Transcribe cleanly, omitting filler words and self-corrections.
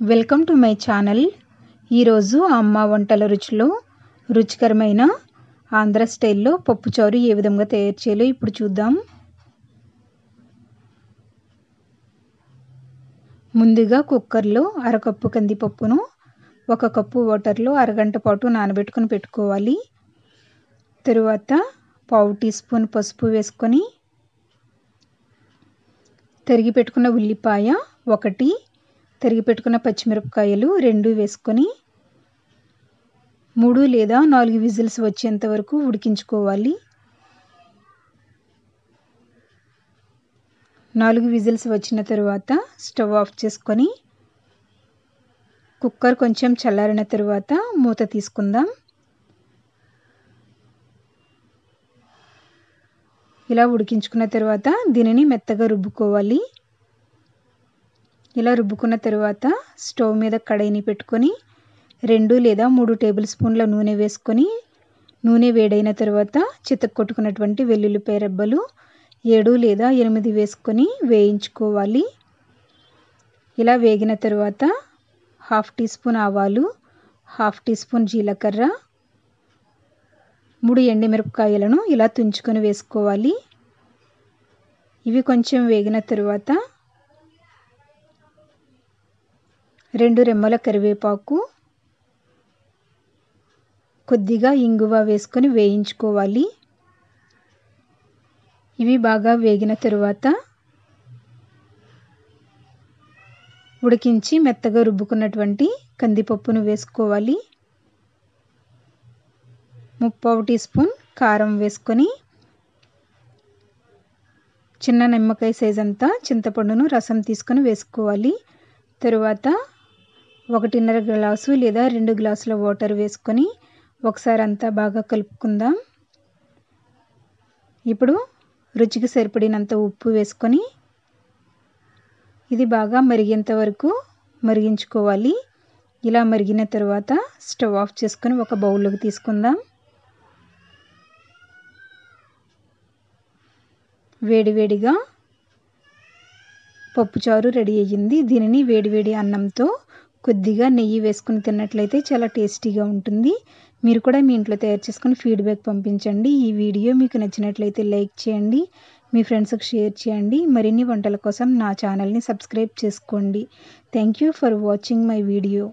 Welcome to my channel. ఈరోజు అమ్మ వంటల రుచిలో రుచికరమైన ఆంధ్ర స్టైల్లో పప్పుచారు ఏ విధంగా తయారు చేయాలో ఇప్పుడు చూద్దాం. ముందుగా కుక్కర్లో అరకప్పు కందిపప్పును 1 కప్పు వాటర్లో అరగంట పాటు నానబెట్టుకొని పెట్టుకోవాలి. తరువాత 1/2 టీ స్పూన్ పసుపు వేసుకొని తరిగి పెట్టుకున్న ఉల్లిపాయ 1, తరిగి పెట్టుకున్న పచ్చిమిరపకాయలు 2 వేసుకొని 3 లేదా 4 విజిల్స్ వచ్చేంత వరకు ఉడికించుకోవాలి. 4 విజిల్స్ వచ్చిన తర్వాత స్టవ్ ఆఫ్ చేసుకొని కుక్కర్ కొంచెం చల్లారిన తర్వాత మూత తీసుకుందాం. ఇలా ఉడికించుకున్న తర్వాత దీనిని మెత్తగా రుబ్బుకోవాలి. ఇలా రుబ్బుకున్న తర్వాత స్టవ్ మీద కడాయిని పెట్టుకొని 2 లేదా 3 టేబుల్ స్పూన్ల నూనె వేసుకొని నూనె వేడైన తర్వాత చితక్కొట్టుకున్నటువంటి వెల్లుల్లిపాయ రెబ్బలు 7 లేదా 8 వేసుకొని వేయించుకోవాలి. ఇలా వేగిన తర్వాత 1/2 టీ స్పూన్ ఆవాలు, 1/2 టీ స్పూన్ జీలకర్ర, 3 ఎండుమిరపకాయలను ఇలా తుంచుకొని వేసుకోవాలి. ఇవి కొంచెం వేగిన తర్వాత 2 రెమ్మల కరివేపాకు, కొద్దిగా ఇంగువ వేసుకొని వేయించుకోవాలి. ఇవి బాగా వేగిన తర్వాత ఉడికించి మెత్తగా రుబ్బుకున్నటువంటి కందిపప్పును వేసుకోవాలి. 1/4 టీ స్పూన్ కారం వేసుకొని చిన్న నిమ్మకాయ సైజ్ అంతా చింతపండును రసం తీసుకొని వేసుకోవాలి. తరువాత 1.5 గ్లాసు లేదా 2 గ్లాసుల వాటర్ వేసుకొని ఒకసారి అంతా బాగా కలుపుకుందాం. ఇప్పుడు రుచికి సరిపడినంత ఉప్పు వేసుకొని ఇది బాగా మరిగేంత వరకు మరిగించుకోవాలి. ఇలా మరిగిన తర్వాత స్టవ్ ఆఫ్ చేసుకొని ఒక బౌల్లోకి తీసుకుందాం. వేడివేడిగా పప్పుచారు రెడీ అయ్యింది. దీనిని వేడివేడి అన్నంతో కొద్దిగా నెయ్యి వేసుకుని తిన్నట్లయితే చాలా టేస్టీగా ఉంటుంది. మీరు కూడా మీ ఇంట్లో తయారు చేసుకొని ఫీడ్బ్యాక్ పంపించండి. ఈ వీడియో మీకు నచ్చినట్లయితే లైక్ చేయండి, మీ ఫ్రెండ్స్కి షేర్ చేయండి. మరిన్ని వంటల కోసం నా ఛానల్ని సబ్స్క్రైబ్ చేసుకోండి. Thank you for watching my video.